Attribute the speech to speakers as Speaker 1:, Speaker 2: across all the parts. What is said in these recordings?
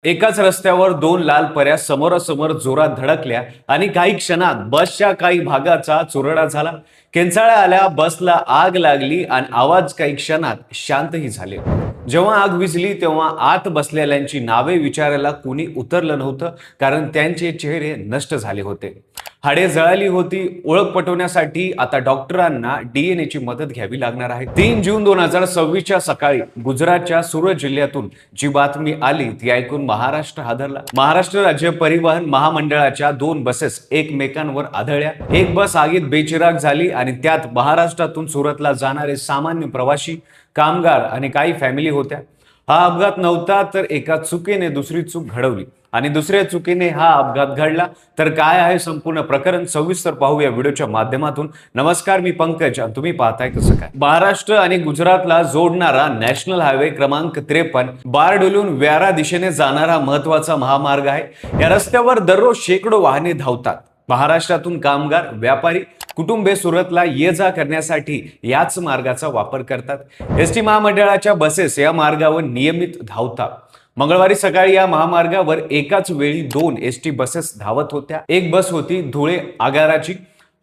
Speaker 1: एकाच रस्त्यावर दोन लाल पऱ्या समोरासमोर जोरात धडकल्या आणि काही क्षणात बसच्या काही भागाचा चुरडा झाला. किंचाळ्या आल्या, बसला आग लागली आणि आवाज काही क्षणात शांतही झाले. जेव्हा आग विझली तेव्हा आत बसलेल्यांची नावे विचारायला कुणी उतरलं नव्हतं, कारण त्यांचे चेहरे नष्ट झाले होते. हाडे जळाली होती. ओळख पटवण्यासाठी आता डॉक्टरांना डीएनएची मदत घ्यावी लागणार आहे. 3 जून 2026च्या सकाळी गुजरातच्या सुरत जिल्ह्यातून जी बातमी आली ती ऐकून महाराष्ट्र हादरला. महाराष्ट्र राज्य परिवहन महामंडळाच्या 2 बसेस एकमेकांवर आदळल्या. एक बस आगीत बेचिराग झाली आणि त्यात महाराष्ट्रातून सुरतला जाणारे सामान्य प्रवासी, कामगार आणि काही फॅमिली होत्या. हा अपघात नव्हता, तर एका चुकीने दुसरी चूक घडवली आणि दुसऱ्या चुकीने हा अपघात घडला. तर काय आहे संपूर्ण प्रकरण, सविस्तर पाहूया व्हिडिओच्या माध्यमातून. नमस्कार, मी पंकज आणि तुम्ही पाहताय कसं काय. महाराष्ट्र आणि गुजरातला जोडणारा नॅशनल हायवे क्रमांक 53 बारडोलीहून व्यारा दिशेने जाणारा महत्वाचा महामार्ग आहे. या रस्त्यावर दररोज शेकडो वाहने धावतात. महाराष्ट्रातून कामगार, व्यापारी, कुटुंबे सुरतला ये जा करण्यासाठी याच मार्गाचा वापर करतात. एसटी महामंडळाच्या बसेस या मार्गावर नियमित धावतात. मंगळवारी सकाळी या महामार्गावर एकाच वेळी 2 एसटी बसेस धावत होत्या. एक बस होती धुळे आगाराची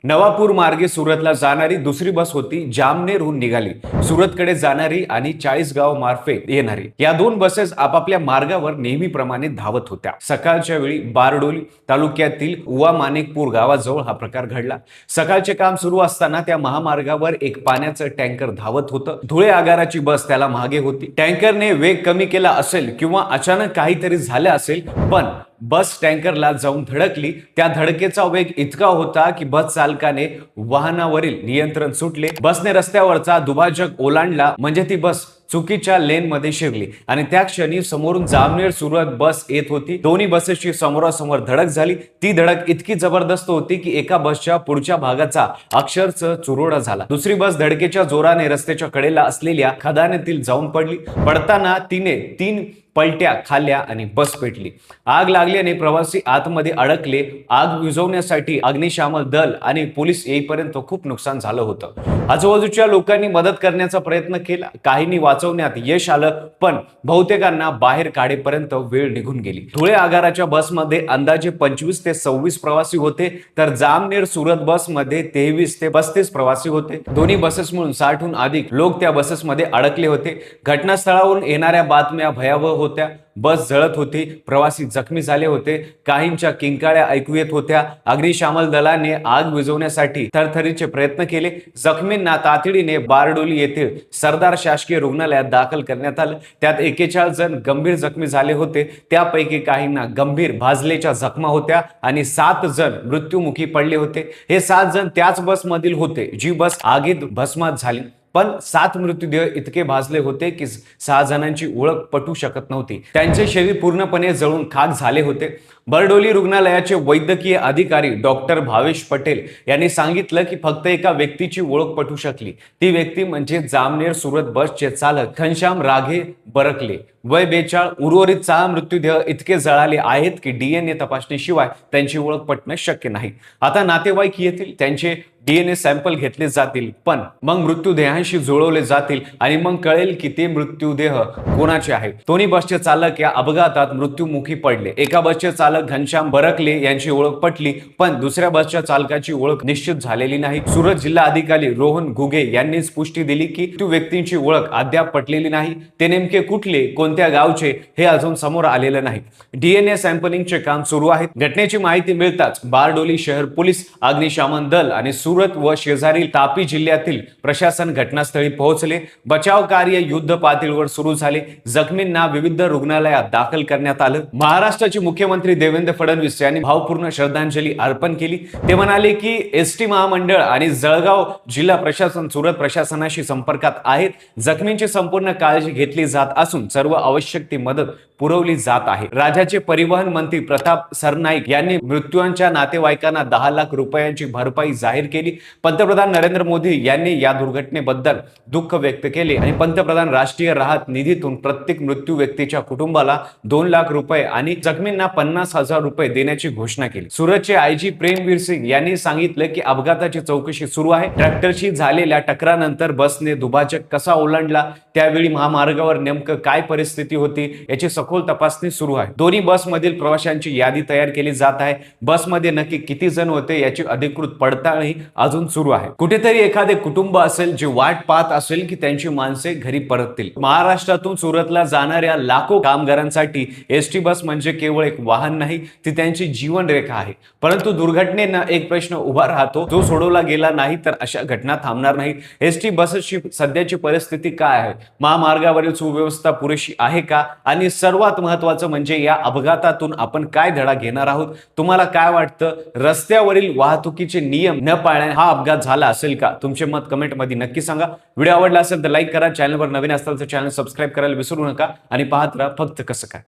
Speaker 1: नवापूर मार्गे सुरतला जाणारी, दुसरी बस होती जामनेरहून निघाली सुरतकडे जाणारी आणि चाळीसगाव मार्फे येणारी. या 2 बसेस आपापल्या मार्गावर नेहमीप्रमाणे धावत होत्या. सकाळच्या वेळी बारडोली तालुक्यातील उवा माणिकपूर गावाजवळ हा प्रकार घडला. सकाळचे काम सुरू असताना त्या महामार्गावर एक पाण्याचं टँकर धावत होतं. धुळे आगाराची बस त्याला मागे होती. टँकरने वेग कमी केला असेल किंवा अचानक काहीतरी झालं असेल, पण बस टँकरला जाऊन धडकली. त्या धडकेचा वेग इतका होता की बस चालकाने वाहनावरील नियंत्रण सुटले. बसने रस्त्यावरचा दुभाजक ओलांडला, म्हणजे ती बस चुकीच्या लेन मध्ये शिरली आणि त्या क्षणी समोरून जामनेर सुरत बस येत होती. दोन्ही बसेसची समोरासमोर धडक झाली. ती धडक इतकी जबरदस्त होती की एका बसच्या पुढच्या भागाचा अक्षरशः चुरोडा झाला. दुसरी बस धडकेच्या जोराने रस्त्याच्या कडेला असलेल्या खदानीतील जाऊन पडली. पडताना तिने 3 पलट्या खाल्ल्या आणि बस पेटली. आग लागल्याने प्रवासी आतमध्ये अडकले. आग विझवण्यासाठी अग्निशामक दल आणि पोलीस येईपर्यंत खूप नुकसान झालं होतं. आजूबाजूच्या लोकांनी मदत करण्याचा प्रयत्न केला. काहींनी वाचवण्यात यश आलं, पण बहुतेकांना बाहेर काढेपर्यंत वेळ निघून गेली. धुळे आगाराच्या बसमध्ये अंदाजे 25 ते 26 प्रवासी होते, तर जामनेर सुरत बसमध्ये 23 ते 35 प्रवासी होते. दोन्ही बसेस मिळून 60हून अधिक लोक त्या बसेसमध्ये अडकले होते. घटनास्थळावरून येणाऱ्या बातम्या भयावह होत्या. बस जळत होती, प्रवासी जखमी झाले होते, काहींच्या किंकाळ्या ऐकू येत होत्या. अग्निशामक दलाने आग विझवण्यासाठी थरथरीचे प्रयत्न केले. जखमींना तातडीने बारडोली येथील सरदार शासकीय रुग्णालयात दाखल करण्यात आलं. त्यात 41 जण गंभीर जखमी झाले होते. त्यापैकी काहींना गंभीर भाजलेच्या जखमा होत्या आणि 7 जण मृत्युमुखी पडले होते. हे 7 जण त्याच बसमधील होते जी बस आगीत भस्मात झाली. पण 7 मृतदेह इतके भाजले होते की 6 जणांची ओळख पटू शकत नव्हती. त्यांचे शरीर पूर्णपणे जळून खाक झाले होते. बरडोली रुग्णालयाचे वैद्यकीय अधिकारी डॉक्टर भावेश पटेल यांनी सांगितलं की फक्त एका व्यक्तीची ओळख पटू शकली. ती व्यक्ती म्हणजे जामनेर सुरत बसचे चालक घनश्याम राघे बरकले, वय 42. उर्वरित 6 मृतदेह इतके जळाले आहेत की डीएनए तपासणीशिवाय त्यांची ओळख पटणं शक्य नाही. आता नातेवाईक येतील, त्यांचे डीएनए सॅम्पल घेतले जातील, पण मग मृत्यूदेहांशी जुळवले जातील आणि मग कळेल की ते मृत्यूदेह कोणाचे आहेत. दोन्ही बसचे चालक या अपघातात मृत्युमुखी पडले. एका बसचे चालक घनश्याम बरकले यांची ओळख पटली, पण दुसऱ्या बसच्या चालकाची ओळख निश्चित झालेली नाही. सुरत जिल्हा अधिकारी रोहन घुगे यांनीच पुष्टी दिली की त्या व्यक्तींची ओळख अद्याप पटलेली नाही. ते नेमके कुठले, कोणत्या गावचे हे अजून समोर आलेलं नाही. डीएनए सॅम्पलिंगचे काम सुरू आहे. घटनेची माहिती मिळताच बारडोली शहर पोलीस, अग्निशामक दल आणि सुरत व शेजारील तापी जिल्ह्यातील प्रशासन घटनास्थळी पोहोचले. बचाव कार्य युद्ध पातळीवर सुरू झाले. जखमींना विविध रुग्णालयात दाखल करण्यात आलं. महाराष्ट्राचे मुख्यमंत्री देवेंद्र फडणवीस यांनी भावपूर्ण श्रद्धांजली अर्पण केली. ते म्हणाले की एसटी महामंडळ आणि जळगाव जिल्हा प्रशासन सुरत प्रशासनाशी संपर्कात आहेत. जखमींची संपूर्ण काळजी घेतली जात असून सर्व आवश्यक ती मदत पुरवली जात आहे. राज्याचे परिवहन मंत्री प्रताप सरनाईक यांनी मृत्यूंच्या नातेवाईकांना 10 लाख रुपयांची भरपाई जाहीर केली. पंतप्रधान नरेंद्र मोदी यांनी या दुर्घटनेबद्दल दुःख व्यक्त केले आणि पंतप्रधान राष्ट्रीय राहत निधीतून प्रत्येक मृत्यू व्यक्तीच्या कुटुंबाला 2 लाख रुपये आणि जखमींना 50,000 रुपये देण्याची घोषणा केली. सुरतचे आयजी प्रेमवीर सिंग यांनी सांगितलं की अपघाताची चौकशी सुरू आहे. ट्रॅक्टरशी झालेल्या टकरानंतर बसने दुभाजक कसा ओलांडला, त्यावेळी महामार्गावर नेमकं काय परिस्थिती होती याची सखोल तपासणी सुरू आहे. दोन्ही बसमधील प्रवाशांची यादी तयार केली जात आहे. बसमध्ये नक्की किती जण होते याची अधिकृत पडताळणी अजून सुरू आहे. कुठेतरी एखादे कुटुंब असेल जे वाट पाहत असेल की त्यांची माणसे घरी परततील. महाराष्ट्रातून सुरतला जाणाऱ्या लाखो कामगारांसाठी एसटी बस म्हणजे केवळ एक वाहन नाही, ती त्यांची जीवनरेखा आहे. परंतु दुर्घटनेनं एक प्रश्न उभा राहतो, जो सोडवला गेला नाही तर अशा घटना थांबणार नाहीत. एसटी बसची सध्याची परिस्थिती काय आहे? महामार्गावरील सुव्यवस्था पुरेशी आहे का? आणि सर्वात महत्त्वाचं म्हणजे या अपघातातून आपण काय धडा घेणार आहोत? तुम्हाला काय वाटतं? रस्त्यावरील वाहतुकीचे नियम न पाळल्याने हा अपघात झाला असेल का? तुमचे मत कमेंटमध्ये नक्की सांगा. व्हिडिओ आवडला असेल तर लाईक करा. चॅनलवर नवीन असाल तर चॅनल सबस्क्राईब करायला विसरू नका आणि पाहत राहा फक्त कसं काय.